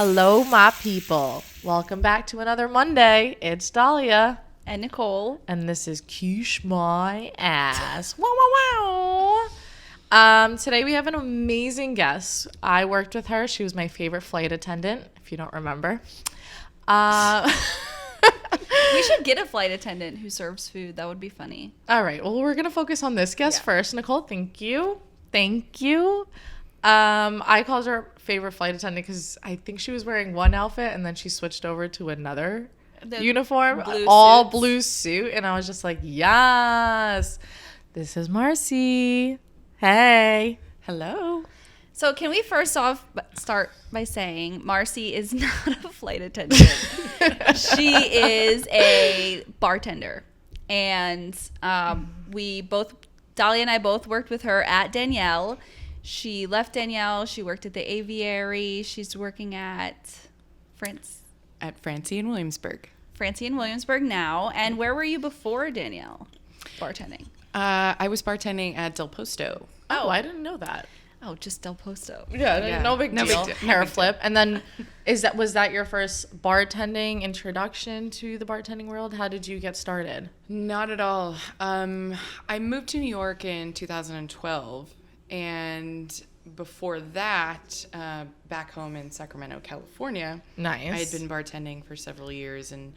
Hello, my people. Welcome back to another Monday. It's Dahlia. And Nicole. And this is Quiche My Ass. Wow, wow, wow. Today we have an amazing guest. I worked with her. She was my favorite flight attendant, if you don't remember. We should get a flight attendant who serves food. That would be funny. All right. Well, we're going to focus on this guest first. Nicole, thank you. Thank you. I called her favorite flight attendant because I think she was wearing one outfit and then she switched over to another uniform, blue suit. And I was just like, yes, this is Marcie. Hey. Hello. So can we first off start by saying Marcie is not a flight attendant. She is a bartender. And Dahlia and I both worked with her at Danielle. She left Danielle. She worked at the Aviary. She's working at Francie in Williamsburg. Francie in Williamsburg now. And where were you before Danielle bartending? I was bartending at Del Posto. Oh, I didn't know that. Oh, just Del Posto. Yeah. No big deal. Hair flip. And then was that your first bartending introduction to the bartending world? How did you get started? Not at all. I moved to New York in 2012. And before that, back home in Sacramento, California, nice. I had been bartending for several years in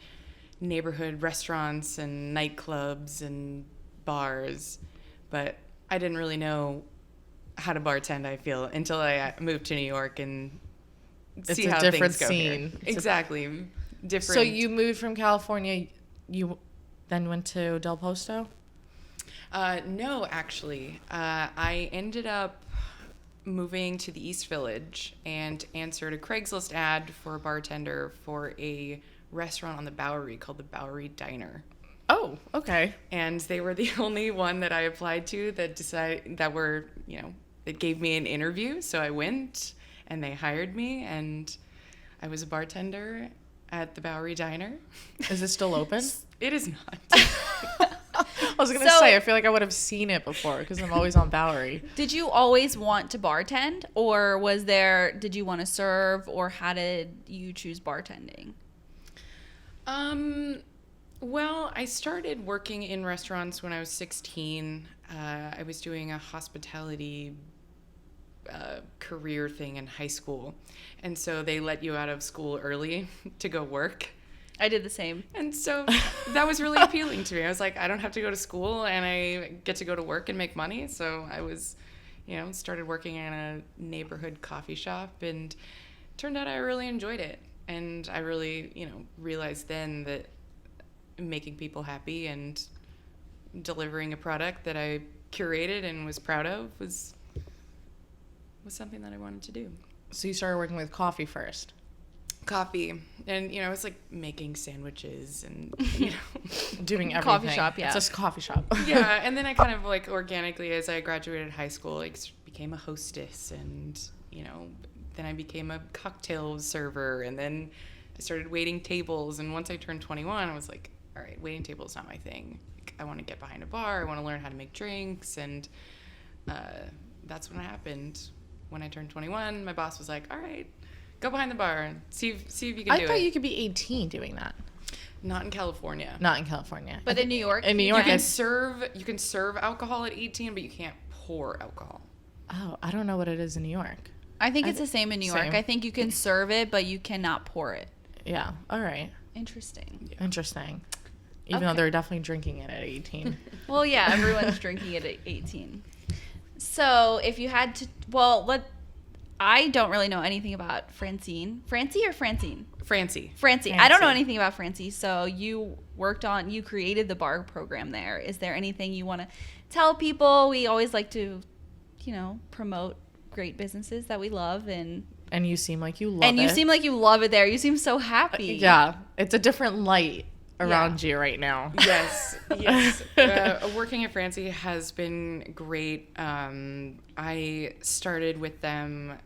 neighborhood restaurants and nightclubs and bars. But I didn't really know how to bartend, I feel, until I moved to New York and see how things go here. Exactly. Different. So you moved from California, you then went to Del Posto? No, actually. I ended up moving to the East Village and answered a Craigslist ad for a bartender for a restaurant on the Bowery called the Bowery Diner. Oh, okay. And they were the only one that I applied to that gave me an interview. So I went and they hired me and I was a bartender at the Bowery Diner. Is it still open? It is not. I was going to say, I feel like I would have seen it before because I'm always on Bowery. Did you always want to bartend, or did you want to serve, or how did you choose bartending? Well, I started working in restaurants when I was 16. I was doing a hospitality career thing in high school. And so they let you out of school early to go work. I did the same. And so that was really appealing to me. I was like, I don't have to go to school and I get to go to work and make money. So I was, started working in a neighborhood coffee shop and turned out I really enjoyed it. And I really, realized then that making people happy and delivering a product that I curated and was proud of was something that I wanted to do. So you started working with coffee first? Coffee. And, it was like making sandwiches and, doing everything. Coffee shop, yeah. It's just a coffee shop. Yeah. And then I kind of like organically, as I graduated high school, became a hostess and, then I became a cocktail server and then I started waiting tables. And once I turned 21, I was like, all right, waiting tables is not my thing. Like, I want to get behind a bar. I want to learn how to make drinks. And that's when it happened. When I turned 21, my boss was like, all right, go behind the bar and see if you can do it. I thought you could be 18 doing that. Not in California. Not in California. But in New York? In New York, you can serve alcohol at 18, but you can't pour alcohol. Oh, I don't know what it is in New York. I think it's the same in New York. Same. I think you can serve it, but you cannot pour it. Yeah. All right. Interesting. Yeah. Interesting. Even though they're definitely drinking it at 18. Well, yeah, everyone's drinking it at 18. So if you had to, I don't really know anything about Francine. Francie or Francine? Francie. I don't know anything about Francie. So you created the bar program there. Is there anything you want to tell people? We always like to, promote great businesses that we love and you seem like you love it. And you seem like you love it there. You seem so happy. Yeah. It's a different light around you right now. Yes. Working at Francie has been great. I started with them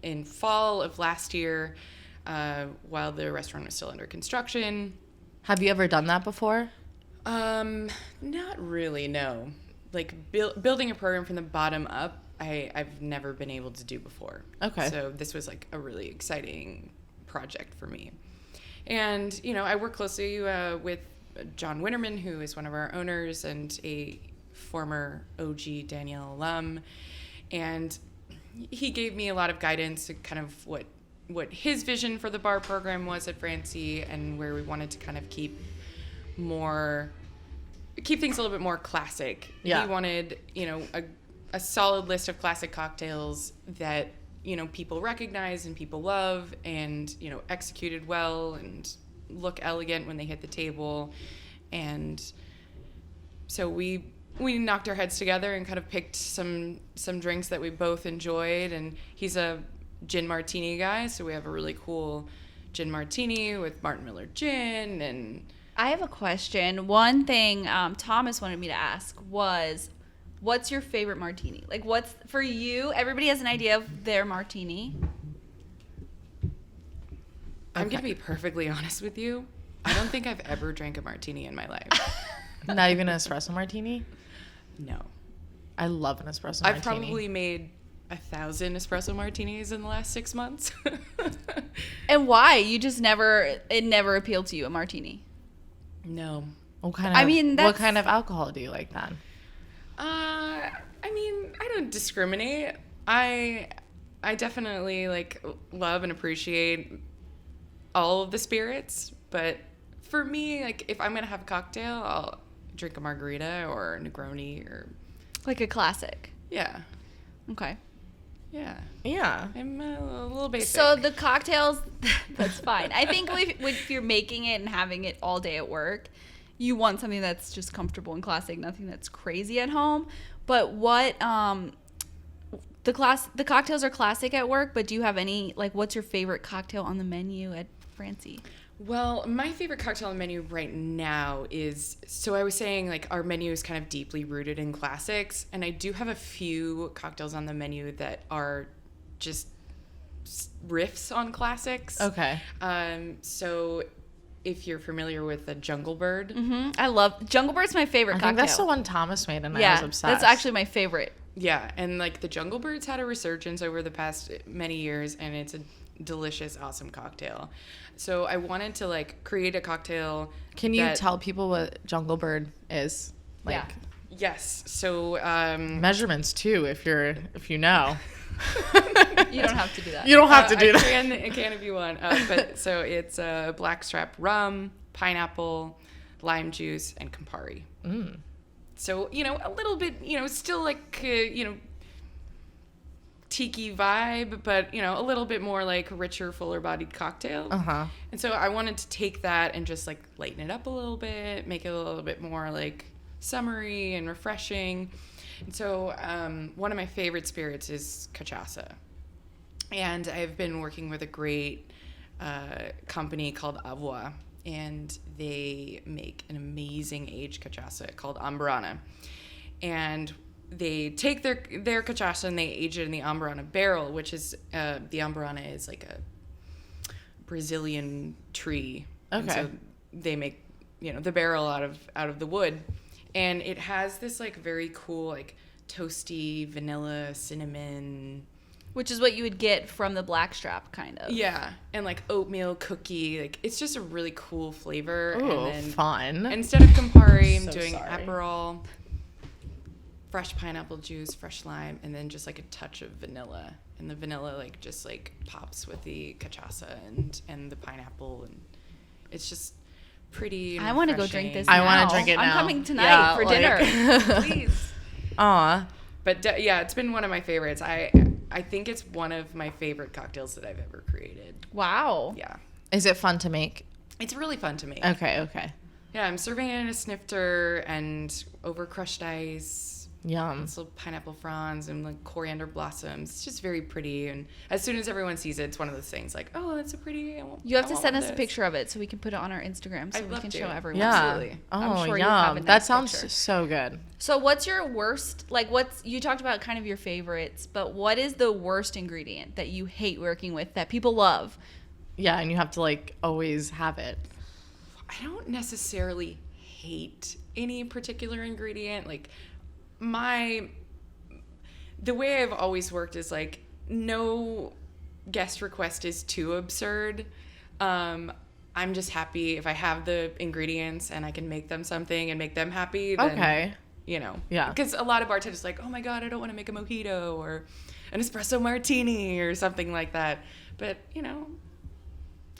in fall of last year while the restaurant was still under construction. Have you ever done that before? Not really, no. Like building a program from the bottom up, I've never been able to do before. Okay. So this was like a really exciting project for me. And, you know, I work closely with John Winterman, who is one of our owners and a former OG Danielle alum. And he gave me a lot of guidance to kind of what his vision for the bar program was at Francie and where we wanted to kind of keep things a little bit more classic. Yeah. He wanted, you know, a solid list of classic cocktails that, you know, people recognize and people love and, you know, executed well and look elegant when they hit the table. And so we knocked our heads together and kind of picked some drinks that we both enjoyed. And he's a gin martini guy, so we have a really cool gin martini with Martin Miller gin. And I have a question. One thing Thomas wanted me to ask was, what's your favorite martini? Like, what's, for you, everybody has an idea of their martini. I'm going to be perfectly honest with you. I don't think I've ever drank a martini in my life. Not even an espresso martini? No. I love an espresso martini. I've probably made 1,000 espresso martinis in the last 6 months. And why? You just it never appealed to you, a martini? No. What kind of alcohol do you like then? I mean, I don't discriminate. I definitely like love and appreciate all of the spirits, but for me, like if I'm gonna have a cocktail, I'll drink a margarita or a Negroni or Like a classic. yeah. Okay. Yeah. Yeah. I'm a little basic. So the cocktails, that's fine. I think if you're making it and having it all day at work, you want something that's just comfortable and classic, nothing that's crazy at home. But what the cocktails are classic at work, but do you have any, like, what's your favorite cocktail on the menu at Francie? Well, my favorite cocktail on the menu right now is, so I was saying, like, our menu is kind of deeply rooted in classics, and I do have a few cocktails on the menu that are just riffs on classics. Okay. So if you're familiar with the Jungle Bird. Mm-hmm. I love, Jungle Bird's my favorite cocktail. I think that's the one Thomas made, and I was obsessed. That's actually my favorite. Yeah, and, like, the Jungle Bird's had a resurgence over the past many years, and it's a delicious, awesome cocktail. So I wanted to, like, create a cocktail. Can you tell people what Jungle Bird is? Like, Yeah. Yes. So measurements too, if you know. You don't have to do that. You don't have to do that. I can if you want. But so it's blackstrap rum, pineapple, lime juice, and Campari. Mm. So, you know, a little bit, you know, still like, you know, tiki vibe, but, you know, a little bit more like richer, fuller bodied cocktail. Uh-huh. And so I wanted to take that and just like lighten it up a little bit, make it a little bit more like summery and refreshing. And so one of my favorite spirits is cachaça. And I've been working with a great company called Aviary, and they make an amazing aged cachaça called Ambrana. And they take their cachaça and they age it in the Ambrana barrel, which is the Ambrana is like a Brazilian tree. Okay. And so they make, you know, the barrel out of the wood, and it has this like very cool like toasty vanilla cinnamon, which is what you would get from the blackstrap, kind of. yeah, and like oatmeal cookie. Like it's just a really cool flavor. Ooh, and then fun. instead of Campari, I'm So doing sorry. Aperol, fresh pineapple juice, fresh lime, and then just like a touch of vanilla. And the vanilla like just like pops with the cachaça and the pineapple, and it's just pretty. I want to go drink this. I now. wanna drink it I'm now. coming tonight Yeah, for like- dinner. Please. Aw. But yeah, it's been one of my favorites. I think it's one of my favorite cocktails that I've ever created. Wow. Yeah, Is it fun to make? it's really fun to make. Okay. Yeah, I'm serving it in a snifter and over crushed ice. Yum. It's little pineapple fronds and like coriander blossoms. It's just very pretty, and as soon as everyone sees it, it's one of those things like, oh, that's so pretty. You have to send us a this. picture of it so we can put it on our Instagram so I'd we love can to. show everyone. Yeah. Absolutely. I'm Oh, sure you'll have a yum. nice That sounds picture. so good. So what's your worst, like you talked about kind of your favorites, but what is the worst ingredient that you hate working with that people love? Yeah, and you have to like always have it. I don't necessarily hate any particular ingredient. Like the way I've always worked is like no guest request is too absurd. I'm just happy if I have the ingredients and I can make them something and make them happy. Then, Okay. You know. Yeah. Because a lot of bartenders are like, oh my God, I don't want to make a mojito or an espresso martini or something like that. But, you know,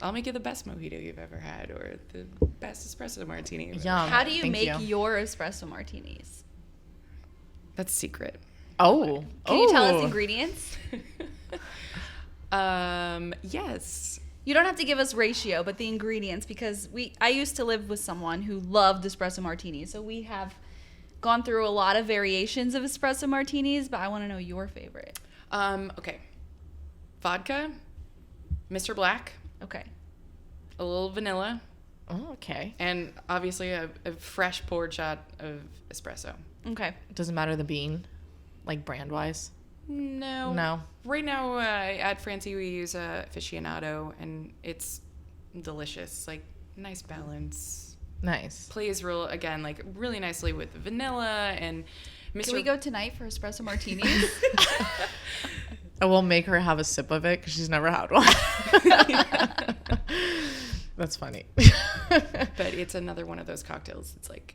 I'll make you the best mojito you've ever had or the best espresso martini you've ever Yum. had. How do you Thank make you. your espresso martinis? That's secret. Oh. Can you tell us Oh. ingredients? Yes. You don't have to give us ratio, but the ingredients, because I used to live with someone who loved espresso martinis, so we have gone through a lot of variations of espresso martinis, but I want to know your favorite. Okay. Vodka, Mr. Black, Okay. a little vanilla, Oh, okay. and obviously a fresh poured shot of espresso. Okay. Doesn't matter the bean, like brand wise. No. No. Right now at Francie we use aficionado, and it's delicious. Like nice balance. Nice. Plays again like really nicely with the vanilla and Mr. Can we go tonight for espresso martinis? I will make her have a sip of it because she's never had one. That's funny. But it's another one of those cocktails. It's like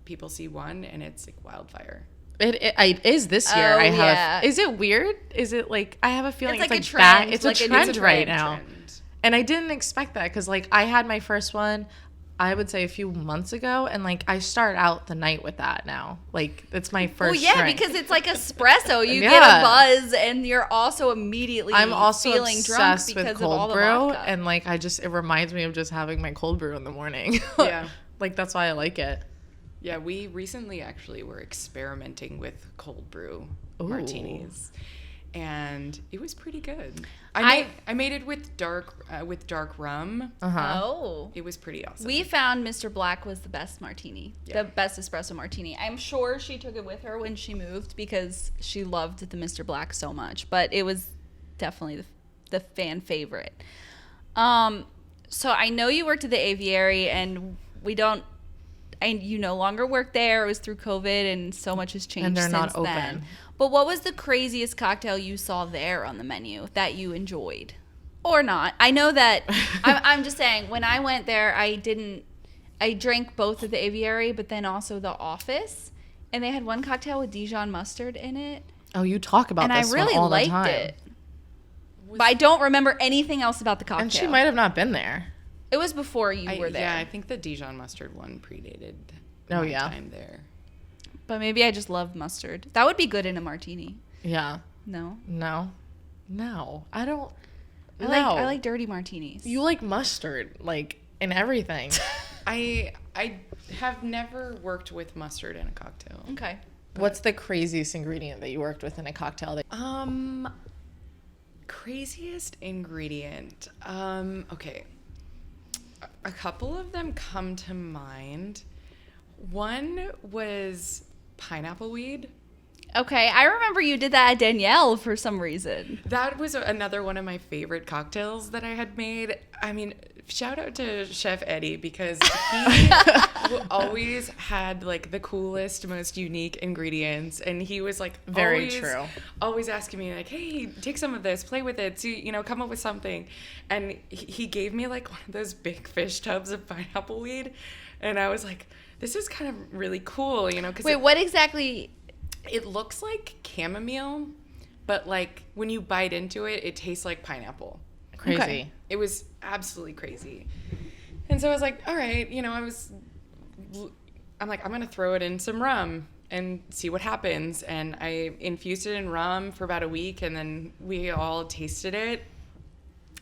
people see one and it's like wildfire. It is this year. Oh, I have. yeah. Is it weird? Is it like I have a feeling It's it's like like a that. trend, It's like a a trend new right Trend. now, and I didn't expect that because like I had my first one, I would say a few months ago, and like I start out the night with that now. Like it's my first. Well, yeah, drink. because it's like espresso. You Yeah. get a buzz, and you're also immediately I'm also feeling drunk obsessed because with of all cold the brew, vodka. and like it reminds me of just having my cold brew in the morning. Yeah. Like that's why I like it. Yeah, we recently actually were experimenting with cold brew Ooh. martinis, and it was pretty good. I- I made it with dark rum. Oh. It was pretty awesome. We found Mr. Black was the best martini, Yeah. the best espresso martini. I'm sure she took it with her when she moved because she loved the Mr. Black so much, but it was definitely the fan favorite. So I know you worked at the Aviary, and you no longer work there. It was through COVID, and so much has changed And they're since not open. then. But what was the craziest cocktail you saw there on the menu that you enjoyed? Or not? I know that, I'm just saying, when I went there, I drank both at the Aviary, but then also the Office, and they had one cocktail with Dijon mustard in it, Oh, you talk about and I this really one all liked the time. it. But I don't remember anything else about the cocktail. And she might have not been there. It was before you were there. Yeah, I think the Dijon mustard one predated Oh, my yeah. time there. But maybe I just love mustard. That would be good in a martini. Yeah. No. No. I don't. I like dirty martinis. You like mustard, like in everything. I have never worked with mustard in a cocktail. Okay. What's the craziest ingredient that you worked with in a cocktail? Craziest ingredient. Okay. A couple of them come to mind. One was pineapple weed. Okay, I remember you did that at Danielle for some reason. That was another one of my favorite cocktails that I had made. I mean, shout out to Chef Eddie because he always had like the coolest, most unique ingredients, and he was like Very true. always asking me like, "Hey, take some of this, play with it, see, come up with something." And he gave me like one of those big fish tubs of pineapple weed, and I was like, "This is kind of really cool, because Wait, what exactly? it looks like chamomile, but like when you bite into it, it tastes like pineapple." Crazy. Okay. It was absolutely crazy. And so I was like, all right, I'm like, I'm going to throw it in some rum and see what happens. And I infused it in rum for about a week, and then we all tasted it.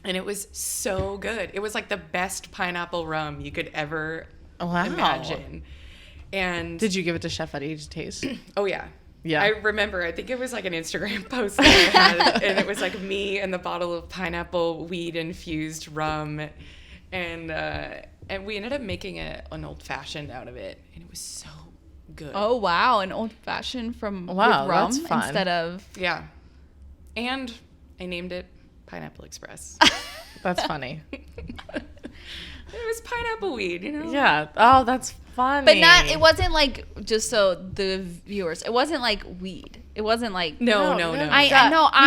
And it was so good. It was like the best pineapple rum you could ever Wow. imagine. And Did you give it to Chef Eddie to taste? oh, yeah. Yeah. I remember, I think it was like an Instagram post that I had, and it was like me and the bottle of pineapple weed infused rum, and we ended up making an old fashioned out of it, and it was so good. Oh wow, an old fashioned from Wow, with rum that's fun. instead of. Yeah, and I named it Pineapple Express. That's funny. It was pineapple weed, Yeah. Oh, that's funny. But not. It wasn't like, just so the viewers. It wasn't like weed. It wasn't like No. I know You I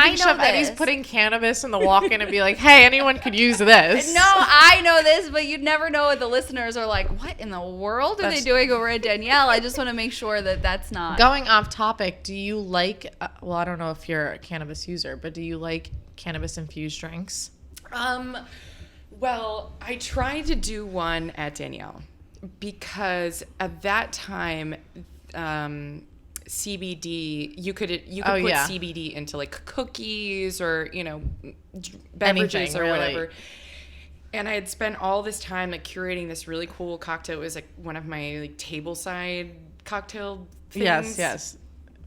think know Chef this. Eddie's putting cannabis in the walk-in and be like, hey, anyone could use this. No, I know this, but you'd never know what the listeners are like. What in the world are they doing over at Danielle? I just want to make sure that that's not. Going off topic, do you like, well, I don't know if you're a cannabis user, but do you like cannabis infused drinks? Well, I tried to do one at Danielle because at that time, CBD, you could put CBD into like cookies or, beverages Anything, or really. whatever. And I had spent all this time like curating this really cool cocktail. It was like one of my like tableside cocktail things. Yes.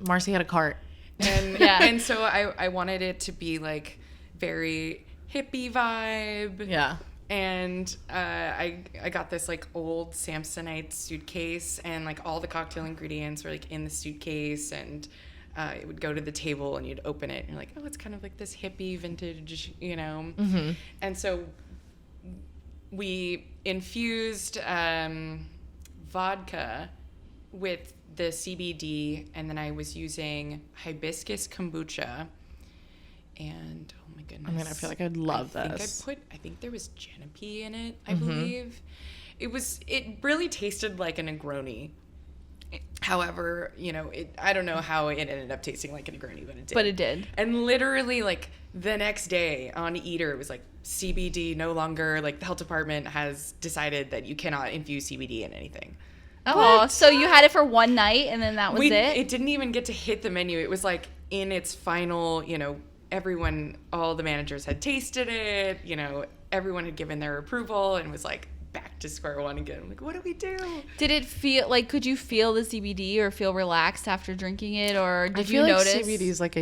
Marcie had a cart. And and so I wanted it to be like very hippie vibe. Yeah. And I got this like old Samsonite suitcase, and like all the cocktail ingredients were like in the suitcase, and it would go to the table and you'd open it and you're like, oh, it's kind of like this hippie vintage, Mm-hmm. And so we infused vodka with the CBD, and then I was using hibiscus kombucha. And oh my goodness! I mean, I feel like I'd love this. I think there was Genepi in it. I believe it really tasted like a Negroni. However, I don't know how it ended up tasting like a Negroni, but it did. But it did. And literally, like the next day on Eater, it was like CBD no longer. Like the health department has decided that you cannot infuse CBD in anything. Oh, so you had it for one night and then that was it? It didn't even get to hit the menu. It was like in its final, all the managers had tasted it, everyone had given their approval and was like back to square one again. I'm like, what do we do? Did it feel like, could you feel the CBD or feel relaxed after drinking it, or did I feel you like notice? CBD is like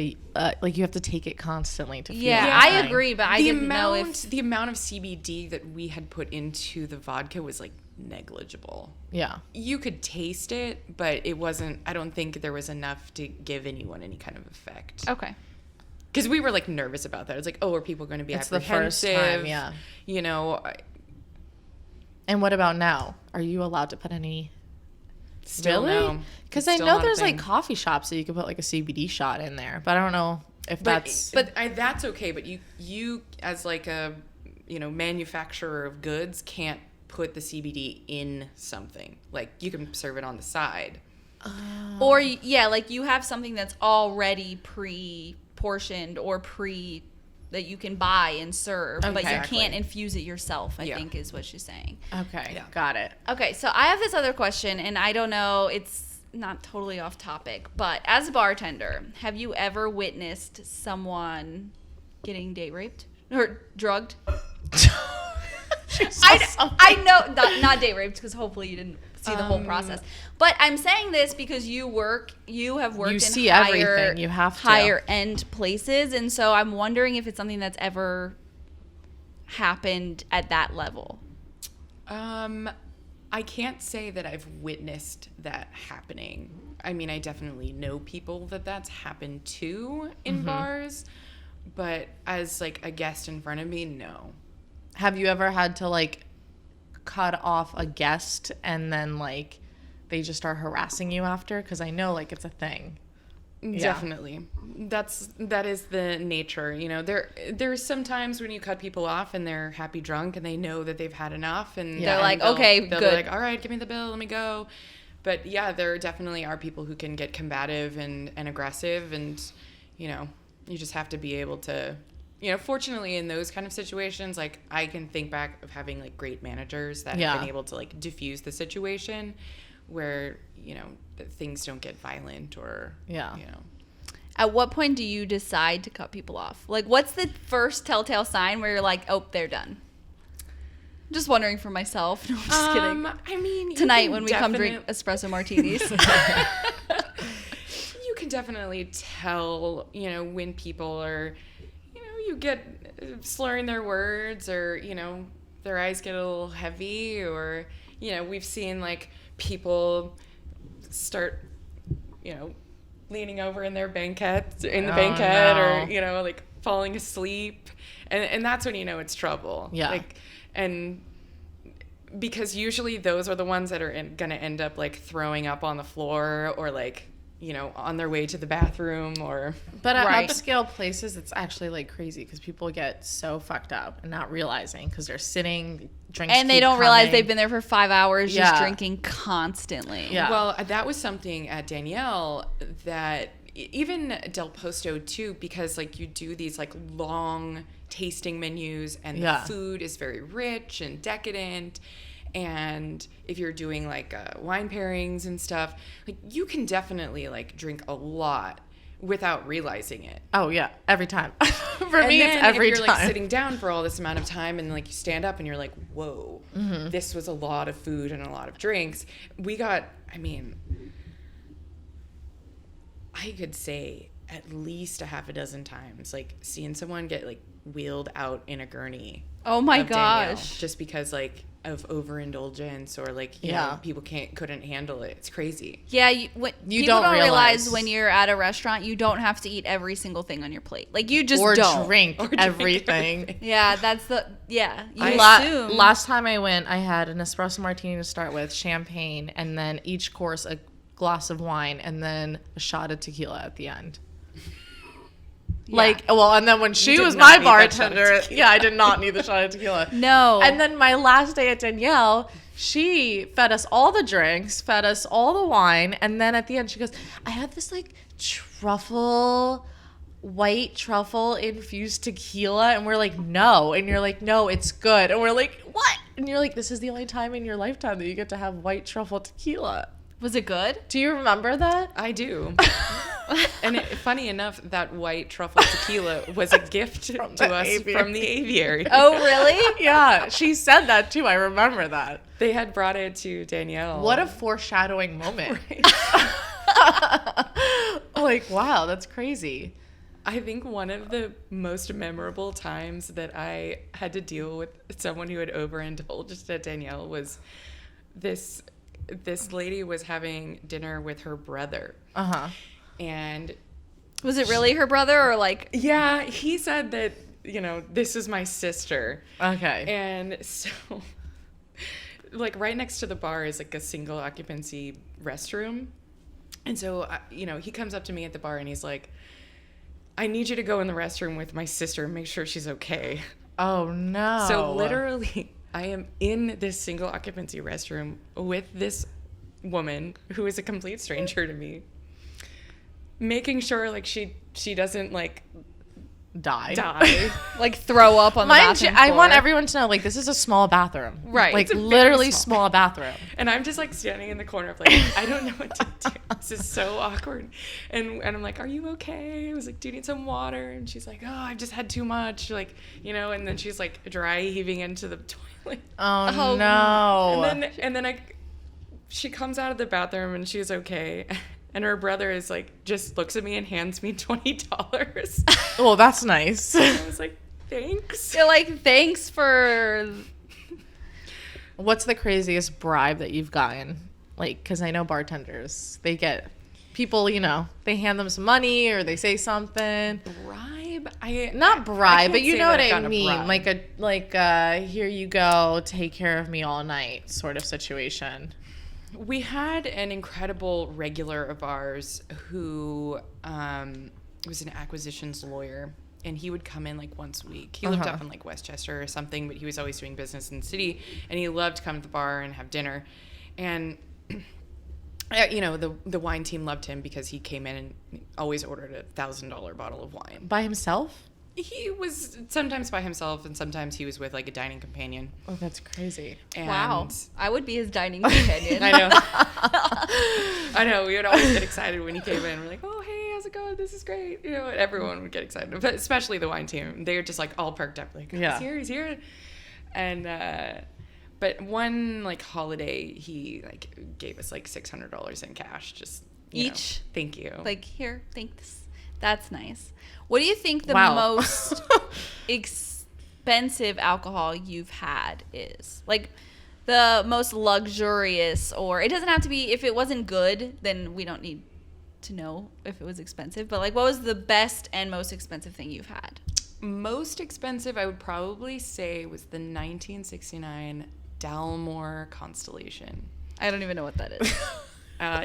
like you have to take it constantly to feel Yeah, it. I agree, but I didn't know if the amount of CBD that we had put into the vodka was like negligible. Yeah. You could taste it, but it wasn't, I don't think there was enough to give anyone any kind of effect. Okay. Because we were like nervous about that. It's like, oh, are people going to be It's the first apprehensive? time, yeah. And what about now? Are you allowed to put any? Still Really? no. Because It's I still know not a there's like thing. coffee shops that you can put like a CBD shot in there, but I don't know if that's. But that's okay. But you as like a manufacturer of goods can't put the CBD in something. Like you can serve it on the side. Or like you have something that's already pre-portioned or that you can buy and serve, but you Exactly. can't infuse it yourself, I Yeah. think is what she's saying. Okay, Yeah. got it. Okay, so I have this other question, and I don't know, it's not totally off topic, but as a bartender, have you ever witnessed someone getting date raped or drugged? I know, not date raped, because hopefully you didn't see the whole process. But I'm saying this because you have worked in see higher, everything. You have to. higher end places, and so I'm wondering if it's something that's ever happened at that level. I can't say that I've witnessed that happening. I mean, I definitely know people that's happened to in bars, but as like a guest in front of me, no. Have you ever had to like cut off a guest and then like they just start harassing you after? Because I know like it's a thing. Definitely. That is the nature. There's sometimes when you cut people off and they're happy drunk and they know that they've had enough and They're like, they'll okay, be good. like, all right, give me the bill, let me go. But yeah, there definitely are people who can get combative and aggressive, and you just have to be able to, fortunately in those kind of situations, like I can think back of having like great managers that have been able to like diffuse the situation where, that things don't get violent or, At what point do you decide to cut people off? Like, what's the first telltale sign where you're like, oh, they're done? Just wondering for myself. No, I'm just kidding. I mean, Tonight when we come drink espresso martinis. You can definitely tell, when people are, you get slurring their words, or, their eyes get a little heavy, or, we've seen like people start, leaning over in their banquette, or, like falling asleep. And that's when it's trouble. Yeah. Like, and because usually those are the ones that are going to end up like throwing up on the floor or like you know, on their way to the bathroom or. But at Right. upscale places, it's actually like crazy because people get so fucked up and not realizing because they're sitting, drinks, And they keep don't realize coming. they've been there for 5 hours just Yeah. drinking constantly. Yeah. Well, that was something at Danielle that even Del Posto too, because like you do these like long tasting menus and Yeah. the food is very rich and decadent. And if you're doing like wine pairings and stuff, like you can definitely like drink a lot without realizing it. Oh yeah, every time. For And me, then it's every if you're time. like sitting down for all this amount of time and like you stand up and you're like, whoa, Mm-hmm. this was a lot of food and a lot of drinks. We got, I mean, I could say at least a half a dozen times, like seeing someone get like wheeled out in a gurney. Oh my of Danielle, gosh. just because like of overindulgence or like, you Yeah. know, people couldn't handle it. It's crazy. Yeah, You people don't don't realize realize. when you're at a restaurant, you don't have to eat every single thing on your plate. Like you just or don't. drink Or drink everything. Yeah, that's the You assume. Last time I went, I had an espresso martini to start with, champagne, and then each course a glass of wine, and then a shot of tequila at the end. Like, well, and then when she did was not my need that shot of bartender, tequila. yeah, I did not need the shot of tequila. No. And then my last day at Danielle, she fed us all the drinks, fed us all the wine, and then at the end she goes, I have this like white truffle infused tequila, and we're like, no, and you're like, no, it's good, and we're like, what? And you're like, this is the only time in your lifetime that you get to have white truffle tequila. Was it good? Do you remember that? I do. And funny enough, that white truffle tequila was a gift to the us Aviary. from the Aviary. Oh, really? Yeah, she said that too. I remember that. They had brought it to Danielle. What a foreshadowing moment. Like, wow, that's crazy. I think one of the most memorable times that I had to deal with someone who had overindulged at Danielle was this lady was having dinner with her brother. Uh-huh. And Was it really her brother or like? yeah, he said that, you know, this is my sister. Okay. And so, like, right next to the bar is like a single occupancy restroom. And so, you know, he comes up to me at the bar and he's like, I need you to go in the restroom with my sister and make sure she's okay. Oh, no. So, literally, I am in this single occupancy restroom with this woman who is a complete stranger to me, making sure, like, she doesn't, like, die. Like throw up on the Mind you, bathroom I want floor? everyone to know, like, this is a small bathroom. Right. Like, It's a very literally small small bathroom. And I'm just like standing in the corner of like, I don't know what to do. This is so awkward. And I'm like, are you okay? I was like, do you need some water? And she's like, oh, I've just had too much. Like, you know, and then she's like dry heaving into the toilet. Oh, Oh, no. And then she comes out of the bathroom and she's okay. And her brother is like, just looks at me and hands me $20. Well, that's nice. I was like, thanks. You're like, thanks for. What's the craziest bribe that you've gotten? Like, because I know bartenders, they get people, you know, they hand them some money or they say something. Bribe? Not bribe, but can't you say know that what I've I gotten a mean. bribe. Like a here you go, take care of me all night sort of situation. We had an incredible regular of ours who was an acquisitions lawyer, and he would come in like once a week. He lived up in like Westchester or something, but he was always doing business in the city, and he loved to come to the bar and have dinner. And you know, the wine team loved him because he came in and always ordered a $1,000 bottle of wine. By himself? He was sometimes by himself, and sometimes he was with like a dining companion. Oh, that's crazy. And Wow. I would be his dining companion. I know. I know. We would always get excited when he came in. We're like, oh, hey, how's it going? This is great. You know, and everyone would get excited, but especially the wine team. They were just like all perked up, like, Yeah. he's here. And, but one like holiday, he like gave us like $600 in cash. Just you know, Each? thank you. Like, here, thanks. That's nice. What do you think the Wow. most expensive alcohol you've had is? Like, the most luxurious, or it doesn't have to be, if it wasn't good, then we don't need to know if it was expensive. But, like, what was the best and most expensive thing you've had? Most expensive, I would probably say, was the 1969 Dalmore Constellation. I don't even know what that is.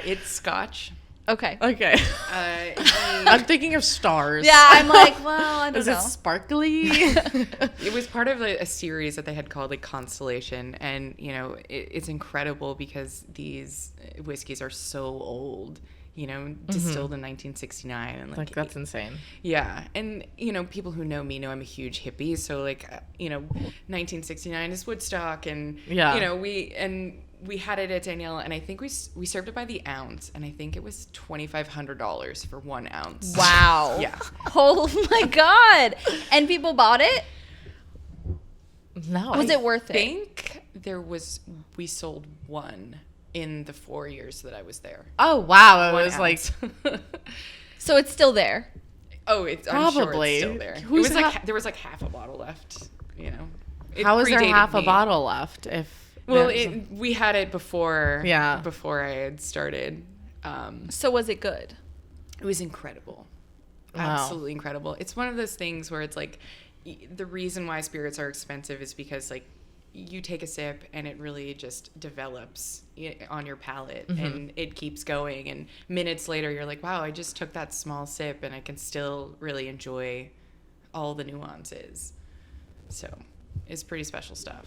It's Scotch. Okay. Okay. I'm thinking of stars. Yeah, I'm like, well, I don't Is know. it sparkly? It was part of a series that they had called like Constellation, and it's incredible because these whiskeys are so old. Distilled in 1969, and Like, that's insane. yeah, and people who know me know I'm a huge hippie, so like 1969 is Woodstock, and Yeah. we had it at Danielle, and I think we served it by the ounce, and I think it was $2,500 for 1 ounce. Wow. Yeah. Oh my God. And people bought it? No. Was it worth it? I think we sold one in the 4 years that I was there. Oh, wow. It 1 was like, ounce. So it's still there. Oh, I'm sure Probably. it's still there. Who's It was like there was like half a bottle left. It how is there predated half a me. bottle left? Well, we had it before. Yeah. Before I had started. So was it good? It was incredible. Wow. Absolutely incredible. It's one of those things where it's like the reason why spirits are expensive is because like you take a sip and it really just develops on your palate, and it keeps going, and minutes later you're like, wow, I just took that small sip and I can still really enjoy all the nuances. So it's pretty special stuff.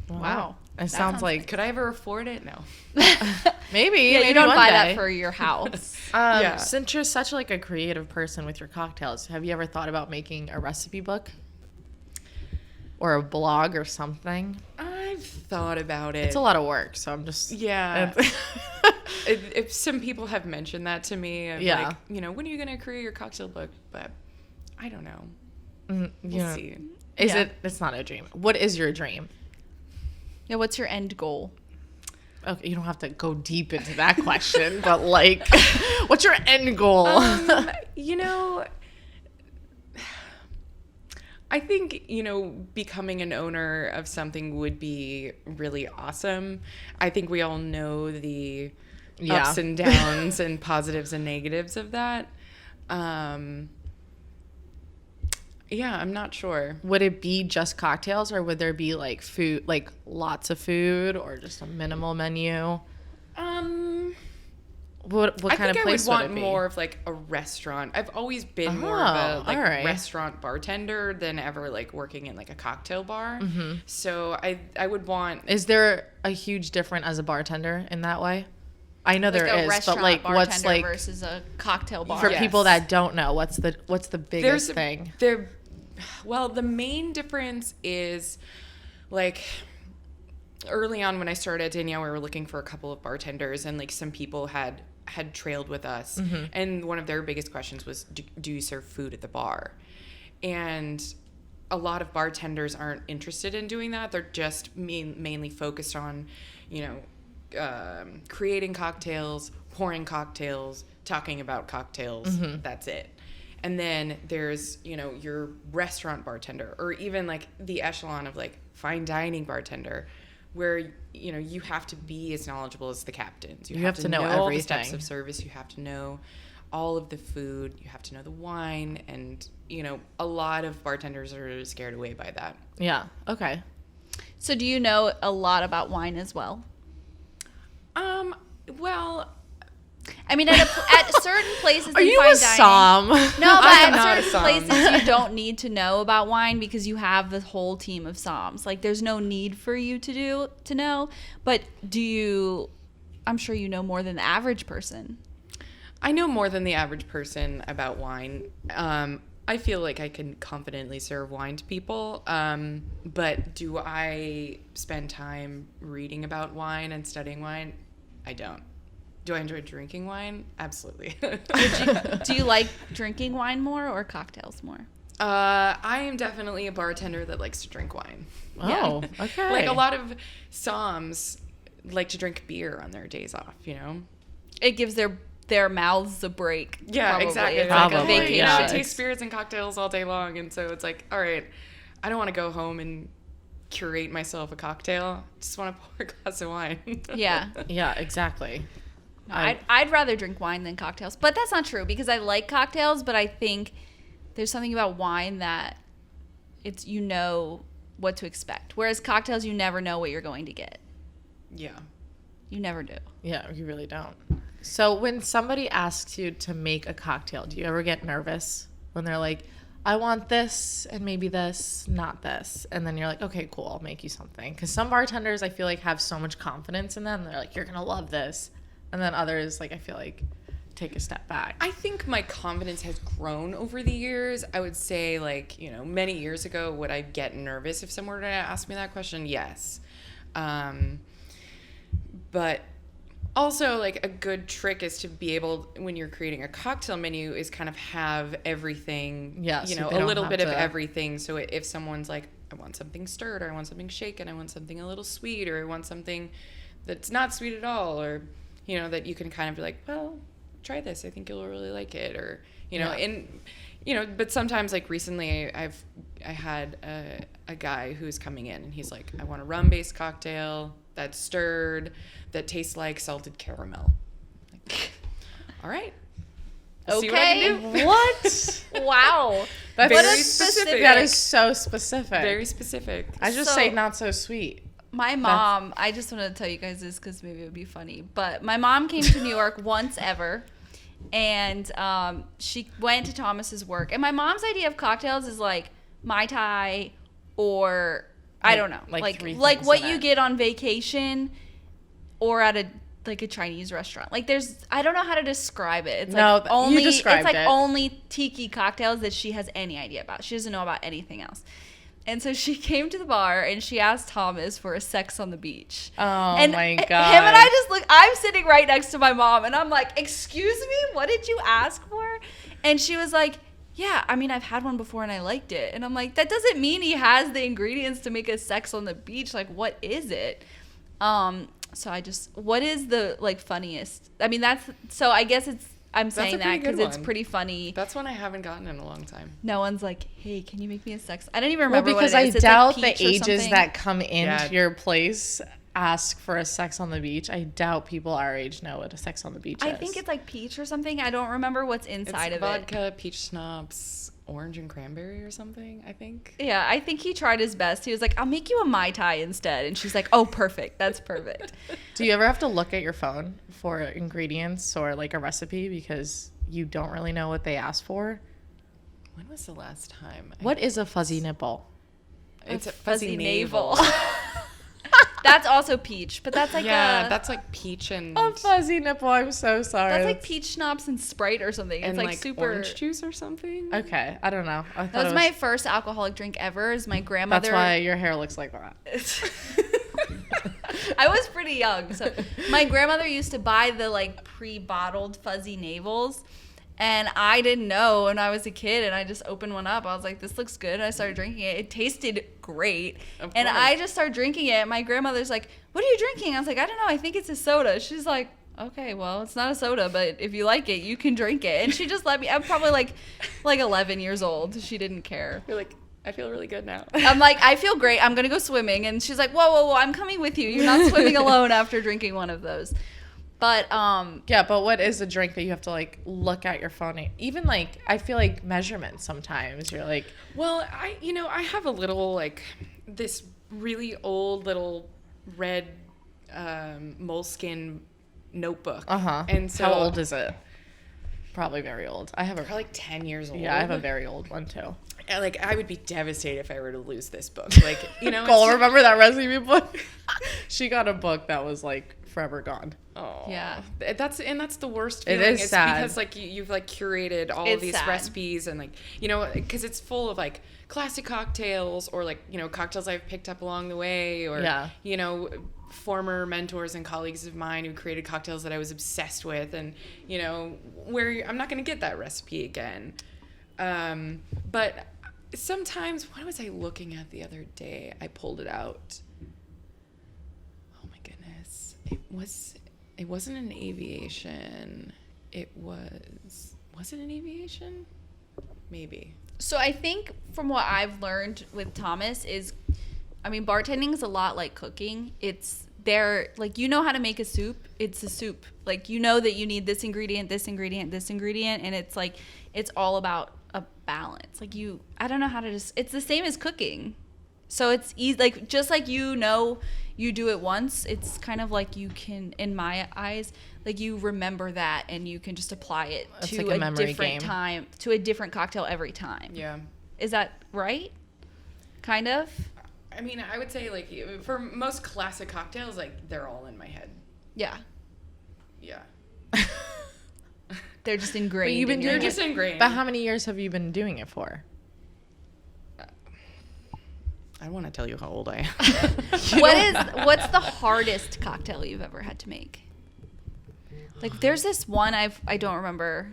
Wow. It sounds like, Could I ever afford it? No. maybe. Yeah, maybe you don't one buy day. that for your house. Yeah. Since you're such like a creative person with your cocktails, have you ever thought about making a recipe book? Or a blog or something? I've thought about it. It's a lot of work, so I'm just... Yeah. If some people have mentioned that to me, of Yeah. like, when are you going to create your cocktail book? But I don't know. We'll See. Is Yeah. it? It's not a dream. What is your dream? Yeah, what's your end goal? Okay, you don't have to go deep into that question, but like, what's your end goal? I think, becoming an owner of something would be really awesome. I think we all know the ups and downs and positives and negatives of that. Yeah, I'm not sure. Would it be just cocktails, or would there be like food, like lots of food, or just a minimal menu? What I kind think of place I would would want it be? more of like a restaurant. I've always been more of a all right. restaurant bartender than ever like working in like a cocktail bar. So I would want Is there a huge difference as a bartender in that way? I know there Like a is, restaurant but like, what's bartender like versus a cocktail bar? for Yes. people that don't know? What's the biggest thing? The main difference is like early on when I started at Danielle, we were looking for a couple of bartenders, and like some people had trailed with us, and one of their biggest questions was, do you serve food at the bar? And a lot of bartenders aren't interested in doing that. They're just mainly focused on, creating cocktails, pouring cocktails, talking about cocktails. That's it. And then there's, your restaurant bartender, or even like the echelon of like fine dining bartender, where, you have to be as knowledgeable as the captains. You have to know all the steps everything. of service. You have to know all of the food. You have to know the wine. And, a lot of bartenders are scared away by that. Yeah. Okay. So do you know a lot about wine as well? Well, I mean, at certain places Are in you fine a dining, som? no, but I'm at not a certain som. places you don't need to know about wine because you have the whole team of somms. Like, there's no need for you to know. But I'm sure you know more than the average person. I know more than the average person about wine. I feel like I can confidently serve wine to people. But do I spend time reading about wine and studying wine? I don't. Do I enjoy drinking wine? Absolutely. Do you like drinking wine more or cocktails more? I am definitely a bartender that likes to drink wine. Oh, okay. Like a lot of somms like to drink beer on their days off, It gives their mouths a break. Yeah, probably. exactly. It's like a Probably, vacation. yeah. Taste spirits and cocktails all day long, and so it's like, all right, I don't want to go home and curate myself a cocktail. I just want to pour a glass of wine. Yeah. Yeah, exactly. No, I'd rather drink wine than cocktails. But that's not true because I like cocktails, but I think there's something about wine that it's what to expect. Whereas cocktails, you never know what you're going to get. Yeah. You never do. Yeah, you really don't. So when somebody asks you to make a cocktail, do you ever get nervous when they're like, I want this and maybe this, not this? And then you're like, okay, cool, I'll make you something. Because some bartenders, I feel like, have so much confidence in them. They're like, you're going to love this. And then others, like, I feel like, take a step back. I think my confidence has grown over the years. I would say, like, you know, many years ago, would I get nervous if someone were to ask me that question? Yes. But also, like, a good trick is to be able, when you're creating a cocktail menu, is kind of have everything, you know, a little bit of everything. So if someone's like, I want something stirred, or I want something shaken, I want something a little sweet, or I want something that's not sweet at all, or, you know, that you can kind of be like, well, try this, I think you'll really like it, or, you know, and, you know, but sometimes, like, recently I had a guy who's coming in, and he's like, I want a rum-based cocktail that's stirred, that tastes like salted caramel. Like, all right. Okay. See what I can do. What? Wow. That's Very specific. That is so specific. Very specific. I just say not so sweet. My mom, I just want to tell you guys this because maybe it would be funny, but my mom came to New York once ever, and she went to Thomas's work. And my mom's idea of cocktails is like Mai Tai, or I don't know, like what you get on vacation or at a Chinese restaurant. Like, I don't know how to describe it. It's like only, you described it. only tiki cocktails that she has any idea about. She doesn't know about anything else. And so she came to the bar and she asked Thomas for a sex on the beach. Oh, and my God. Him and I just look, I'm sitting right next to my mom and I'm like, excuse me, what did you ask for? And she was like, yeah, I mean, I've had one before and I liked it. And I'm like, that doesn't mean he has the ingredients to make a sex on the beach. Like, what is it? So what is the, like, funniest? I mean, I guess I'm saying that because it's pretty funny. That's one I haven't gotten in a long time. No one's like, hey, can you make me a sex? I don't even remember because what it is. I It's doubt like the peach or ages something. that come into your place ask for a sex on the beach. I doubt people our age know what a sex on the beach is. I think it's like peach or something. I don't remember what's inside of vodka, it. peach schnapps, orange and cranberry or something, I think. Yeah, I think he tried his best. He was like, I'll make you a Mai Tai instead. And she's like, oh, perfect. That's perfect. Do you ever have to look at your phone for ingredients or, like, a recipe because you don't really know what they asked for? When was the last time? What is a fuzzy nipple? It's a fuzzy navel. That's also peach, but that's like that's like peach and A fuzzy nipple. I'm so sorry. that's like peach schnapps and Sprite or something. It's and like super orange juice or something. Okay, I don't know. I thought That was it my first alcoholic drink ever. Is my grandmother. That's why your hair looks like that. I was pretty young, so my grandmother used to buy the like pre-bottled fuzzy navels, and I didn't know when I was a kid, and I just opened one up. I was like, this looks good, and I started drinking it. It tasted great, and I just started drinking it. My grandmother's like, what are you drinking? I was like, I don't know, I think it's a soda. She's like, okay, well, it's not a soda, but if you like it, you can drink it. And she just let me. I'm probably like 11 years old. She didn't care. You're like, I feel really good now. I'm like, I feel great. I'm going to go swimming. And she's like, whoa, I'm coming with you. You're not swimming alone after drinking one of those. But, yeah, but what is a drink that you have to, like, look at your phone? Even, like, I feel like measurements sometimes. You're like... Well, I have a little, like, this really old little red moleskin notebook. Uh-huh. And so... How old is it? Probably very old. I have Probably like 10 years old. Yeah, I have a very old one, too. Like, I would be devastated if I were to lose this book. Like, Cole, remember that recipe book? She got a book that was, like, forever gone. Oh, yeah. That's the worst feeling. feeling. It is sad. Because, like, you've, like, curated all of these recipes and, like, because it's full of, like, classic cocktails or, like, cocktails I've picked up along the way or, former mentors and colleagues of mine who created cocktails that I was obsessed with and, where I'm not going to get that recipe again. But sometimes, what was I looking at the other day? I pulled it out. Oh my goodness. It wasn't an aviation. Was it an aviation? Maybe. So I think from what I've learned with Thomas is, bartending is a lot like cooking. It's like, how to make a soup. It's a soup. Like, that you need this ingredient, this ingredient, this ingredient. And it's like, it's all about a balance. Like I don't know how to it's the same as cooking. So it's easy, like just like you do it once, it's kind of like you can, in my eyes, like you remember that and you can just apply it It's to like a a memory different game. time, to a different cocktail every time. Yeah. Is that right? Kind of? I mean, I would say like for most classic cocktails, like they're all in my head. Yeah. Yeah. They're just ingrained. you've been in your They're doing head. just ingrained. But how many years have you been doing it for? I want to tell you how old I am. What's the hardest cocktail you've ever had to make? Like there's this one I don't remember.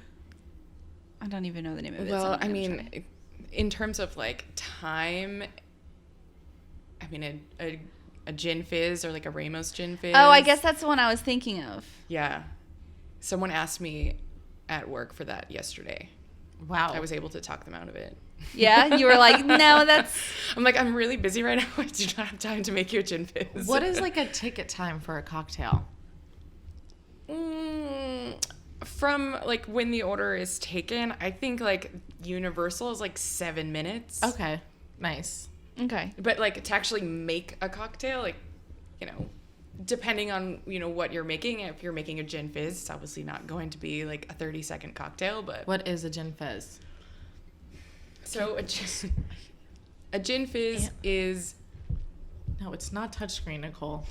I don't even know the name of it. so Well, I'm I gonna mean, try. in terms of like time, I mean a Gin Fizz or like a Ramos Gin Fizz. Oh, I guess that's the one I was thinking of. Yeah. Someone asked me at work for that yesterday. Wow. I was able to talk them out of it. Yeah, you were like, no, that's. I'm like, I'm really busy right now. I do not have time to make you a Gin Fizz. What is like a ticket time for a cocktail? From like when the order is taken, I think like universal is like 7 minutes. Okay. Nice. Okay. But like to actually make a cocktail, like, you know, depending on, you know, what you're making, if you're making a Gin Fizz, it's obviously not going to be like a 30-second cocktail, but What is a Gin Fizz? so a Gin Fizz is No, it's not touchscreen, Nicole.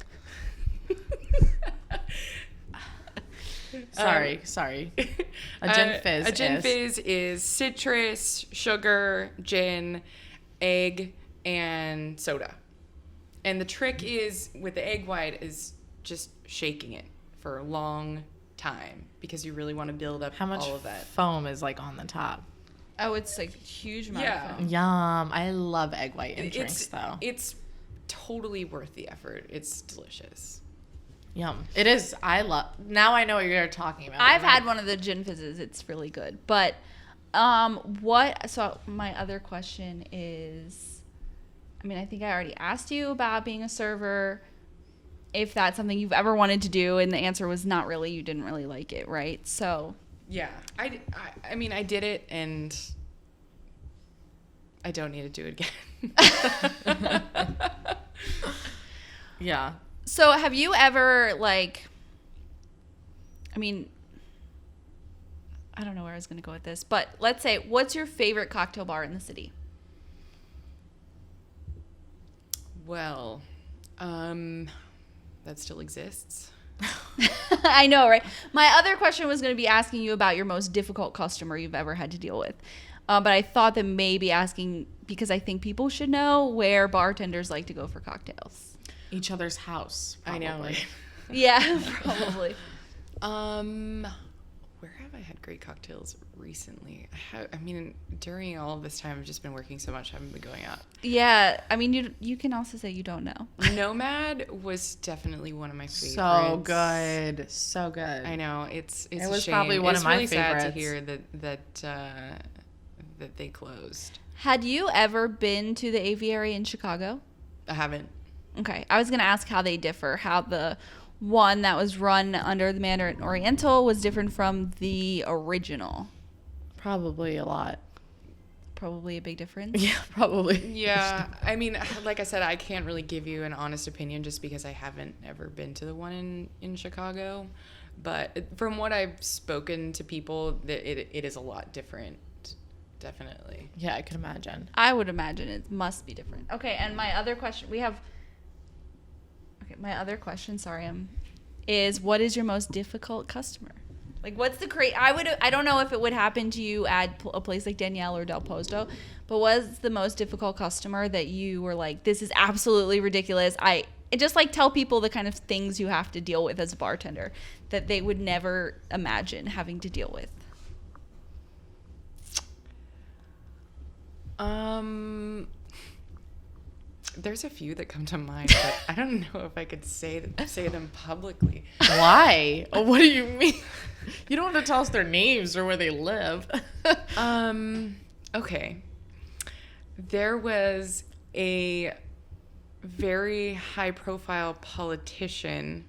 Sorry. A Gin Fizz A Gin is... Fizz is citrus, sugar, gin, egg, and soda. And the trick is with the egg white is just shaking it for a long time because you really want to build up How much all of that. foam is like on the top? Oh, it's like huge amount Yeah. of foam. Yum. I love egg white in drinks, It's though. it's totally worth the effort. It's delicious. Yum. It is. Now I know what you're talking about. I've had one of the Gin Fizzes. It's really good. But so my other question is, I mean, I think I already asked you about being a server, if that's something you've ever wanted to do, and the answer was not really. You didn't really like it, right? So Yeah. I mean, I did it and I don't need to do it again. Yeah. So have you ever, like, I mean, I don't know where I was going to go with this, but let's say, what's your favorite cocktail bar in the city? Well, that still exists. I know, right? My other question was going to be asking you about your most difficult customer you've ever had to deal with. But I thought that maybe asking, because I think people should know where bartenders like to go for cocktails. Each other's house. I know. probably. Yeah, probably. Where have I had great cocktails recently? I mean, during all of this time, I've just been working so much. I haven't been going out. Yeah, I mean, you can also say you don't know. Nomad was definitely one of my favorites. So good. So good. I know it's It a was shame. probably one It's of my really sad to favorites. hear that they closed. Had you ever been to the Aviary in Chicago? I haven't. Okay, I was going to ask how they differ, how the one that was run under the Mandarin Oriental was different from the original. Probably a lot. Probably a big difference. Yeah, probably. Yeah, I mean, like I said, I can't really give you an honest opinion just because I haven't ever been to the one in Chicago. But from what I've spoken to people, it is a lot different, definitely. Yeah, I could imagine. I would imagine it must be different. Okay, and my other question, is what is your most difficult customer? Like, what's the I don't know if it would happen to you at a place like Danielle or Del Posto, but what's the most difficult customer that you were like, this is absolutely ridiculous? And just like tell people the kind of things you have to deal with as a bartender that they would never imagine having to deal with. There's a few that come to mind, but I don't know if I could say them publicly. Why? Oh, what do you mean? You don't have to tell us their names or where they live. Okay. There was a very high-profile politician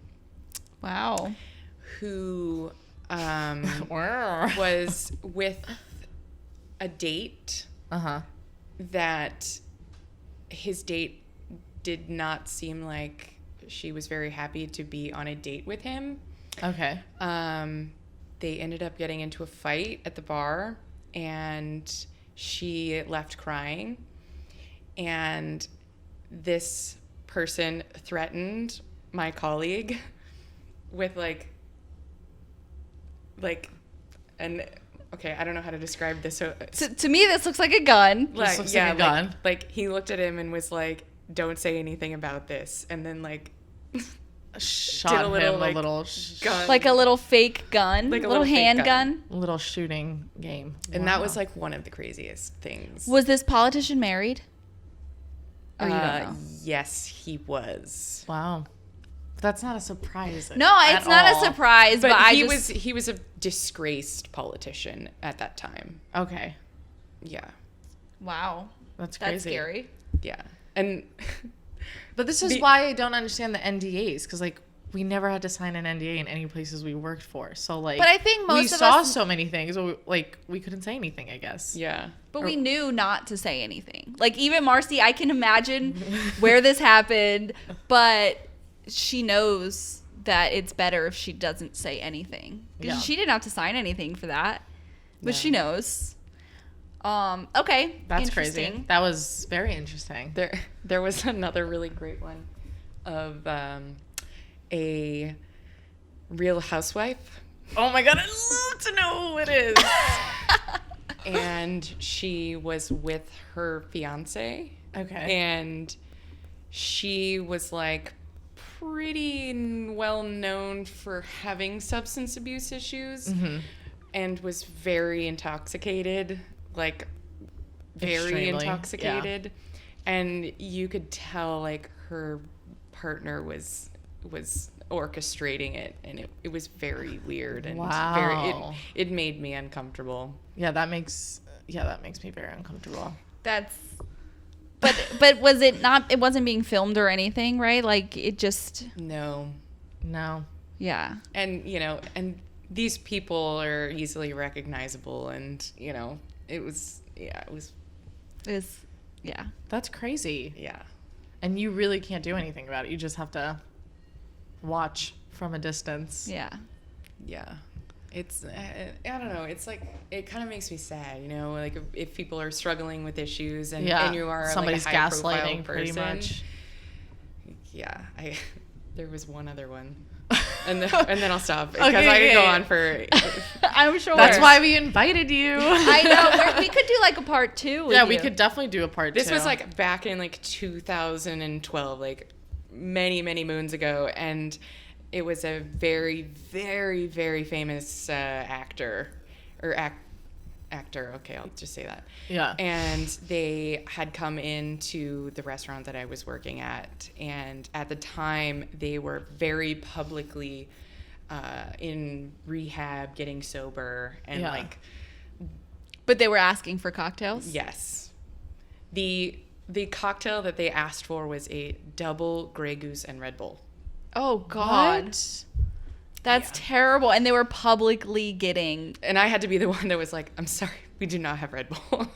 Wow. who was with a date Uh-huh. that his date did not seem like she was very happy to be on a date with him. Okay. They ended up getting into a fight at the bar, and she left crying. And this person threatened my colleague with and okay, I don't know how to describe this. So To me, this looks like a gun. This looks like a gun. Like he looked at him and was like, "Don't say anything about this," and then like Shot did a little, him like, a little gun. Like a little fake gun, Like a little little fake handgun. little shooting game. And that was like one of the craziest things. Was this politician married? Or you don't know? Yes, he was. Wow. That's not a surprise. No, it's not a surprise, but He was a disgraced politician at that time. Okay. Yeah. Wow. That's That's crazy. scary. Yeah. And But this is why I don't understand the NDAs, because like we never had to sign an NDA in any places we worked for. So like, But I think most we of saw us- so many things, but we couldn't say anything, I guess. yeah. But we knew not to say anything. Like even Marcie, I can imagine where this happened, but she knows that it's better if she doesn't say anything. Because Yeah. she didn't have to sign anything for that. But No. she knows. Okay. That's crazy. Interesting. That was very interesting. There was another really great one of a Real Housewife. Oh my god, I'd love to know who it is. And she was with her fiance. Okay. And she was like pretty well known for having substance abuse issues and was very intoxicated, like very Extremely, intoxicated. And you could tell like her partner was orchestrating it, and it was very weird and Wow. it made me uncomfortable. Yeah, that makes me very uncomfortable. That's but was it not, it wasn't being filmed or anything, right? Like it just, No. yeah. And and these people are easily recognizable, and it was Yeah. That's crazy. yeah. And you really can't do anything about it. You just have to watch from a distance. Yeah. Yeah. It's I don't know, it's like it kind of makes me sad, like if people are struggling with issues and you are somebody's like a high profile gaslighting pretty person. much. Yeah, there was one other one. And then I'll stop because Okay, I could go okay. on for I'm sure. That's why we invited you. I know. We could do like a part 2 with Yeah, you. we could definitely do a part 2. This was like back in like 2012, like many, many moons ago, and it was a very, very, very famous actor. Okay, I'll just say that. Yeah. And they had come into the restaurant that I was working at, and at the time they were very publicly in rehab, getting sober, and Yeah. like, But they were asking for cocktails? yes, the cocktail that they asked for was a double Grey Goose and Red Bull. Oh, God. What? That's terrible. And they were publicly getting... And I had to be the one that was like, I'm sorry, we do not have Red Bull.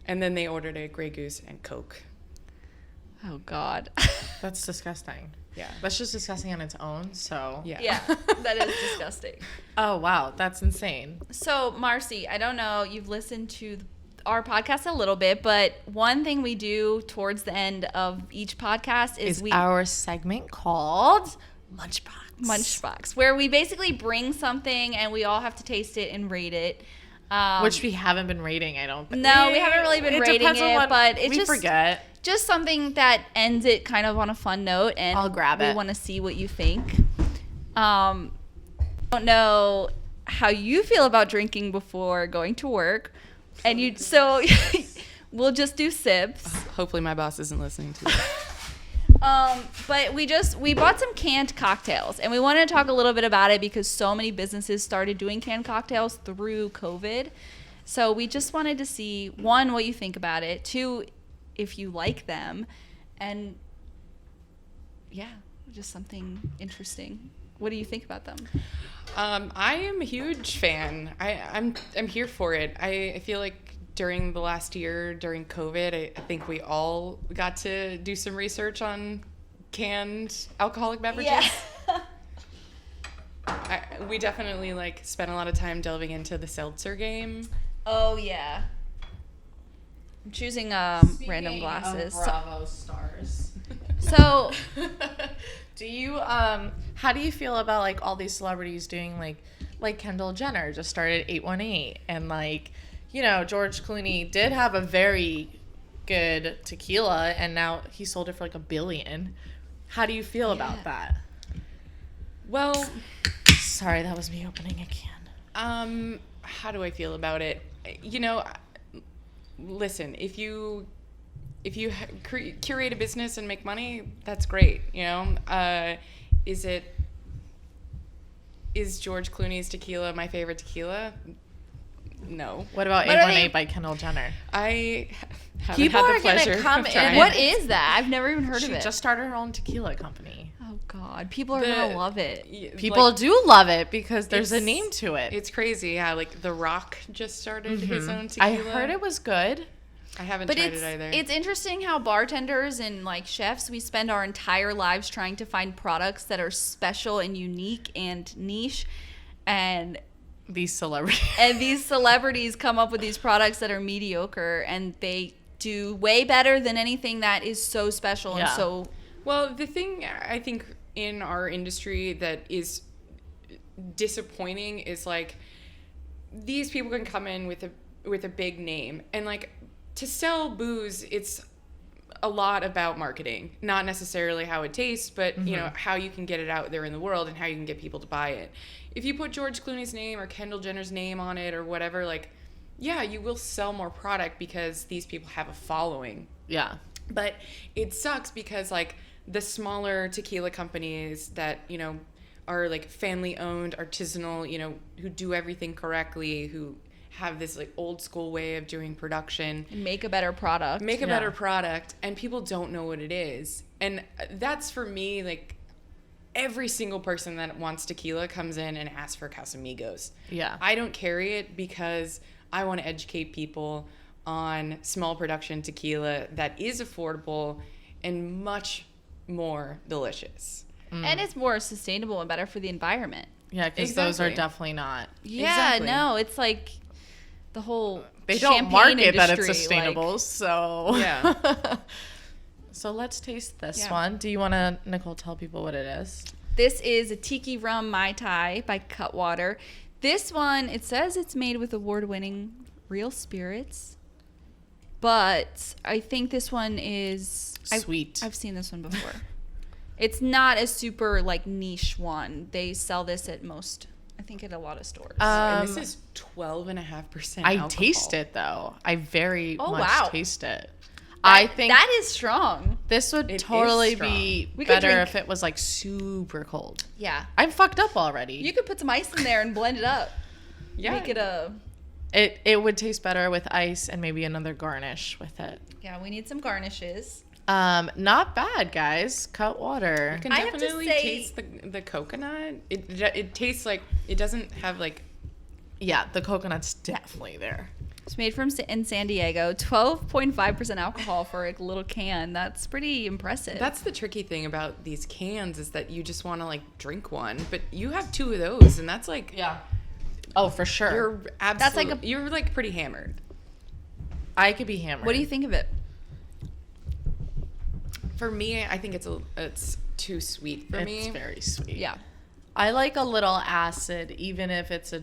And then they ordered a Grey Goose and Coke. Oh, God. That's disgusting. Yeah. That's just disgusting on its own. So Yeah. Yeah, that is disgusting. Oh wow, that's insane. So, Marcie, I don't know, you've listened to our podcast a little bit, but one thing we do towards the end of each podcast is we our segment called Munchbox, where we basically bring something and we all have to taste it and rate it. Which we haven't been rating, I don't think. No, we haven't really been rating depends on it, what but it's we just forget. just something that ends it kind of on a fun note, and I'll grab we it. want to see what you think. I don't know how you feel about drinking before going to work, and we'll just do sips. Hopefully my boss isn't listening to it. But we bought some canned cocktails, and we wanted to talk a little bit about it because so many businesses started doing canned cocktails through COVID. So we just wanted to see, 1, what you think about it, 2, if you like them, and yeah, just something interesting. What do you think about them? I am a huge fan. I'm here for it. I feel like during the last year, during COVID, I think we all got to do some research on canned alcoholic beverages. Yeah. We definitely like spent a lot of time delving into the seltzer game. Oh yeah. I'm choosing random glasses. Of Bravo stars. So do you how do you feel about like all these celebrities doing like Kendall Jenner just started 818, and like, you know, George Clooney did have a very good tequila and now he sold it for like $1 billion. How do you feel about that? Well, sorry, that was me opening a can. How do I feel about it? You know, listen, if you curate a business and make money, that's great. You know, is George Clooney's tequila my favorite tequila? No. What about 818 by Kendall Jenner? I haven't People had are the pleasure gonna come of in. trying. what is that? I've never even heard She of it. just started her own tequila company. Oh God, people are gonna love it. People do love it because there's a name to it. It's crazy. Yeah, like The Rock just started his own I tequila. heard it was good. I haven't But tried it either. it's interesting how bartenders and like chefs, we spend our entire lives trying to find products that are special and unique and niche, and These celebrities. these celebrities come up with these products that are mediocre, and they do way better than anything that is so special and Yeah. so. Well, the thing I think in our industry that is disappointing is like these people can come in with a big name, and like to sell booze, it's a lot about marketing, not necessarily how it tastes, but you know, how you can get it out there in the world and how you can get people to buy it. If you put George Clooney's name or Kendall Jenner's name on it or whatever, like, yeah, you will sell more product because these people have a following. Yeah. But it sucks because like the smaller tequila companies that, you know, are like family owned, artisanal, you know, who do everything correctly, who have this like old school way of doing production, Make a better product. make a better product, and people don't know what it is. And that's for me, like every single person that wants tequila comes in and asks for Casamigos. Yeah. I don't carry it because I want to educate people on small production tequila that is affordable and much more delicious. And it's more sustainable and better for the environment. Yeah, because those are Exactly. definitely not. Yeah, Exactly. no, it's like the whole They don't champagne market that it's industry, sustainable, like- so. Yeah. So let's taste this Yeah. one. Do you want to, Nicole, tell people what it is? This is a Tiki Rum Mai Tai by Cutwater. This one, it says it's made with award-winning real spirits, but I think this one is Sweet. I've seen this one before. It's not a super like niche one. They sell this at most, I think, at a lot of stores. And this is 12.5% I alcohol. taste it, though. I very much wow. taste it. I think that is strong. this would It is totally strong. be We could better drink- if it was like super cold. Yeah, I'm fucked up already. you could put some ice in there and blend it up. Yeah. Make it a. It would taste better with ice and maybe another garnish with it. Yeah, we need some garnishes. Not bad, guys. Cut water. You can I have to definitely say- taste the coconut. It tastes like it doesn't have like Yeah, the coconut's definitely there. It's made in San Diego. 12.5% alcohol for a little can. That's pretty impressive. that's the tricky thing about these cans is that you just want to like drink one, but you have two of those and that's like Yeah. Oh, for sure. you're absolutely like you're like pretty hammered. I could be hammered. What do you think of it? For me, I think it's too sweet for me. It's very sweet. Yeah. I like a little acid, even if it's a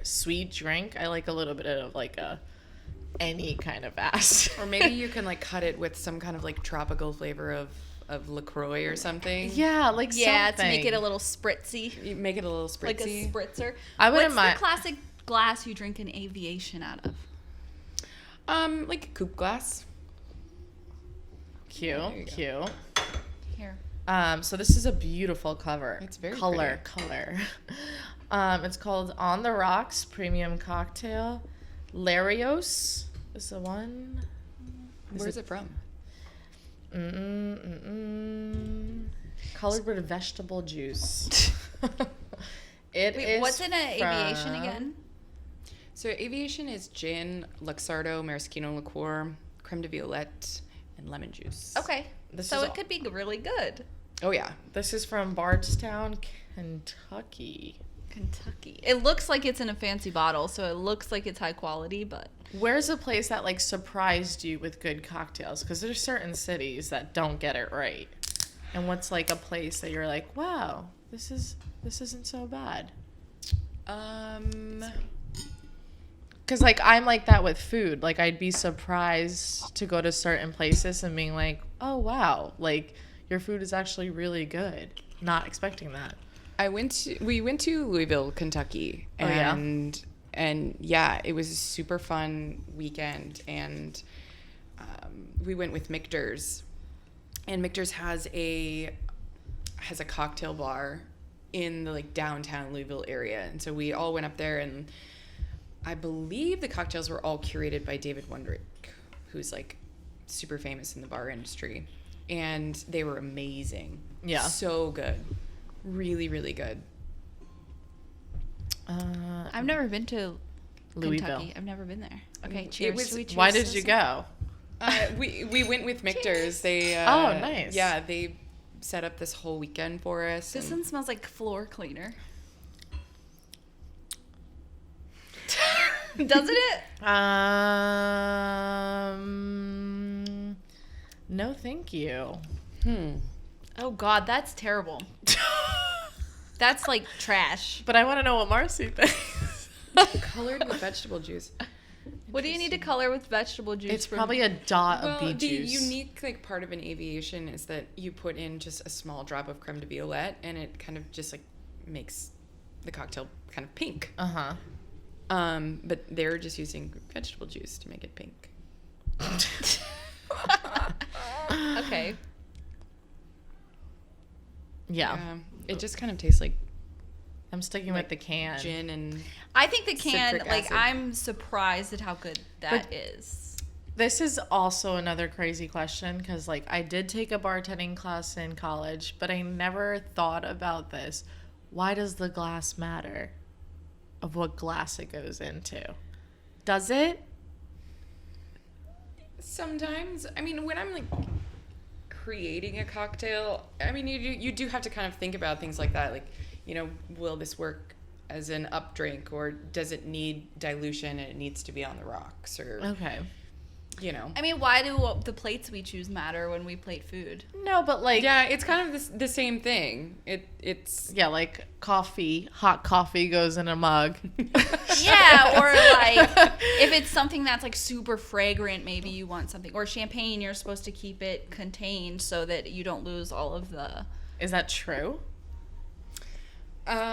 sweet drink. I like a little bit of like any kind of acid. Or maybe you can like cut it with some kind of like tropical flavor of LaCroix or something. Yeah, like Yeah, something. to make it a little spritzy. You make it a little spritzy. Like a spritzer. I wouldn't What's mind- the classic glass you drink an aviation out of? Like a coupe glass. Cute. Here. So this is a beautiful cover. It's very color. It's called On the Rocks Premium Cocktail. Larios is the one. Where's it from? Colored with vegetable juice. It is Wait, what's in an aviation from- again? So Aviation is gin, Luxardo, maraschino liqueur, creme de violette, and lemon juice. Okay. So it could be really good. Oh, yeah. This is from Bardstown, Kentucky. It looks like it's in a fancy bottle, so it looks like it's high quality, but... Where's a place that, like, surprised you with good cocktails? Because there's certain cities that don't get it right. And what's, like, a place that you're like, wow, this isn't so bad? Because, like, I'm like that with food. Like, I'd be surprised to go to certain places and being like, oh, wow, like, your food is actually really good. Not expecting that. We went to Louisville, Kentucky, and yeah, it was a super fun weekend, and we went with Michter's, and Michter's has a cocktail bar in the like downtown Louisville area, and so we all went up there, and I believe the cocktails were all curated by David Wondrich, who's like super famous in the bar industry, and they were amazing. Yeah, so good. Really, really good. I've never been to Louisville. Kentucky. I've never been there. Okay, cheers. Why did you go? We went with Michter's. They oh, nice. Yeah, they set up this whole weekend for us. This one smells like floor cleaner. Doesn't it? No, thank you. Oh God, that's terrible. That's like trash. But I want to know what Marcie thinks. Colored with vegetable juice. What do you need to color with vegetable juice? It's probably a dot of beet juice. The unique like part of an Aviation is that you put in just a small drop of creme de violette, and it kind of just like makes the cocktail kind of pink. But they're just using vegetable juice to make it pink. Okay. Yeah. It just kind of tastes like I'm sticking with the can. Gin and I think the can, citric like, acid. I'm surprised at how good that is. This is also another crazy question because, like, I did take a bartending class in college, but I never thought about this. Why does the glass matter of what glass it goes into? Does it? Sometimes. I mean, when I'm, like, creating a cocktail, I mean, you do have to kind of think about things like that. Like, you know, will this work as an up drink, or does it need dilution and it needs to be on the rocks, or Okay. you know? I mean, why do the plates we choose matter when we plate food? No, but like Yeah, it's kind of the same thing. It's yeah, like coffee, hot coffee goes in a mug. Yeah, or like if it's something that's like super fragrant, maybe you want something, or champagne, you're supposed to keep it contained so that you don't lose all of the. Is that true?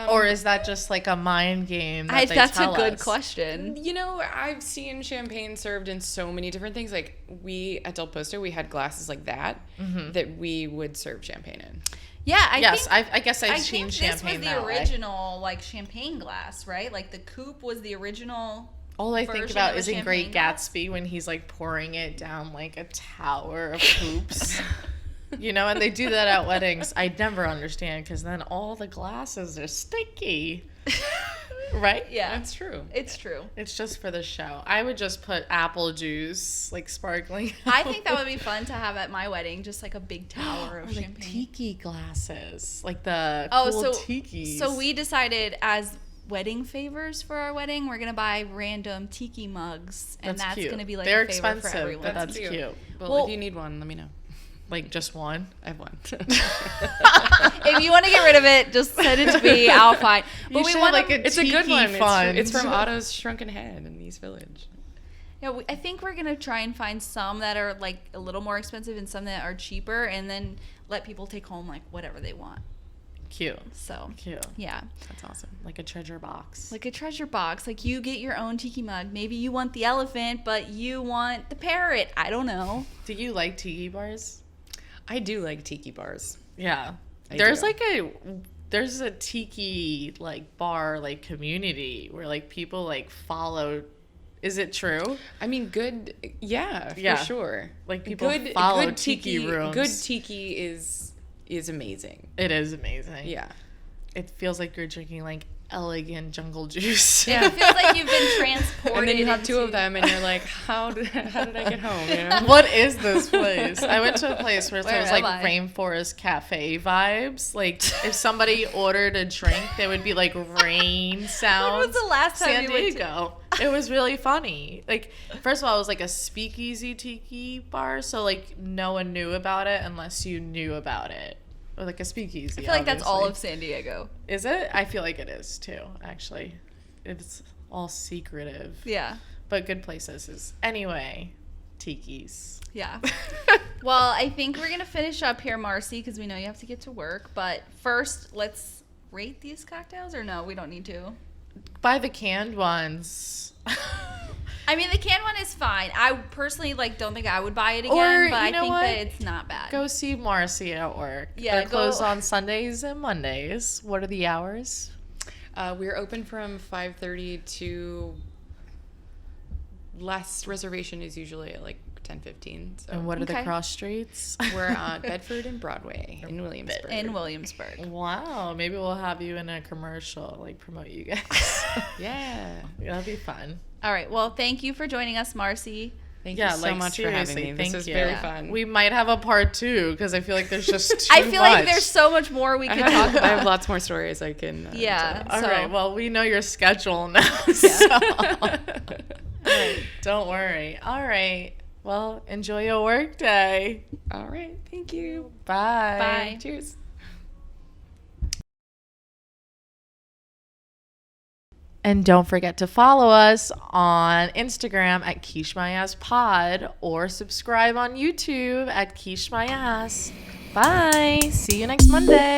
Or is that just like a mind game that they That's tell a good us? question. You know, I've seen champagne served in so many different things. Like we at Del Posto, we had glasses like that that we would serve champagne in. Yeah, I Yes, think, I guess I've I seen think champagne this was that the way. original like champagne glass, right? Like the coupe was the original. All I think version about of a is in champagne Great glass. Gatsby when he's like pouring it down like a tower of hoops. You know, and they do that at weddings. I never understand because then all the glasses are sticky. Right? Yeah, That's true. it's true. It's just for the show. I would just put apple juice, like sparkling. I think that would be fun to have at my wedding, just like a big tower of Or like champagne. tiki glasses, like the Oh, cool so tikis. so we decided as wedding favors for our wedding, we're gonna buy random tiki mugs, and that's cute. gonna be like They're a favor expensive, for everyone. but that's cute. Well, Well- if you need one, let me know. Like just one. I have one. If you want to get rid of it, just send it to me. I'll find. But You we should want like a It's a good tiki one. fund. It's from Otto's Shrunken Head in East Village. Yeah, I think we're gonna try and find some that are like a little more expensive and some that are cheaper, and then let people take home like whatever they want. Cute. So Cute. yeah, That's awesome. Like a treasure box. like a treasure box. Like you get your own tiki mug. Maybe you want the elephant, but you want the parrot. I don't know. Do you like tiki bars? I do like tiki bars. Yeah. I There's do. there's a tiki like bar like community where like people like follow. Is it true? I mean, good. Yeah, for Yeah. sure. Like people follow tiki rooms. Good tiki is amazing. It is amazing. Yeah. It feels like you're drinking like elegant jungle juice. It feels like you've been transported. And then you have two of into- them, and you're like, how did I get home? You know? What is this place? I went to a place where there was Where like am I? rainforest cafe vibes. Like if somebody ordered a drink, there would be like rain sounds. When was the last time San you went to- Diego. It was really funny. Like first of all, it was like a speakeasy tiki bar, so like no one knew about it unless you knew about it. Or like a speakeasy. I feel like that's all obviously. of San Diego. Is it? I feel like it is too, actually. It's all secretive. Yeah. But good places is. Anyway, tikis. Yeah. Well, I think we're going to finish up here, Marcie, because we know you have to get to work. But first, let's rate these cocktails, or no, we don't need to? Buy the canned ones. I mean, the canned one is fine. I personally don't think I would buy it again, Or, but you I know think what? that it's not bad. Go see Marcie at work. Yeah, They're closed go- on Sundays and Mondays. What are the hours? We're open from 5:30 to last reservation is usually at like 10:15. So And what are the Okay. cross streets? we're on Bedford and Broadway in Williamsburg. In Williamsburg. Wow, maybe we'll have you in a commercial, like promote you guys. Yeah. That'll be fun. All right. Well, thank you for joining us, Marcie. Thank Yeah, you so like, much for having seriously, me. This thank was you. very Yeah. fun. We might have a part 2 because I feel like there's just too I feel like much. there's so much more we I could have, talk I about. have lots more stories I can Yeah. tell. All So- right. Well, we know your schedule now. So. All right. Don't worry. All right. Well, enjoy your work day. All right. Thank you. Bye. Bye. Cheers. And don't forget to follow us on Instagram at Quiche My Ass Pod or subscribe on YouTube at Quiche My Ass. Bye. See you next Monday.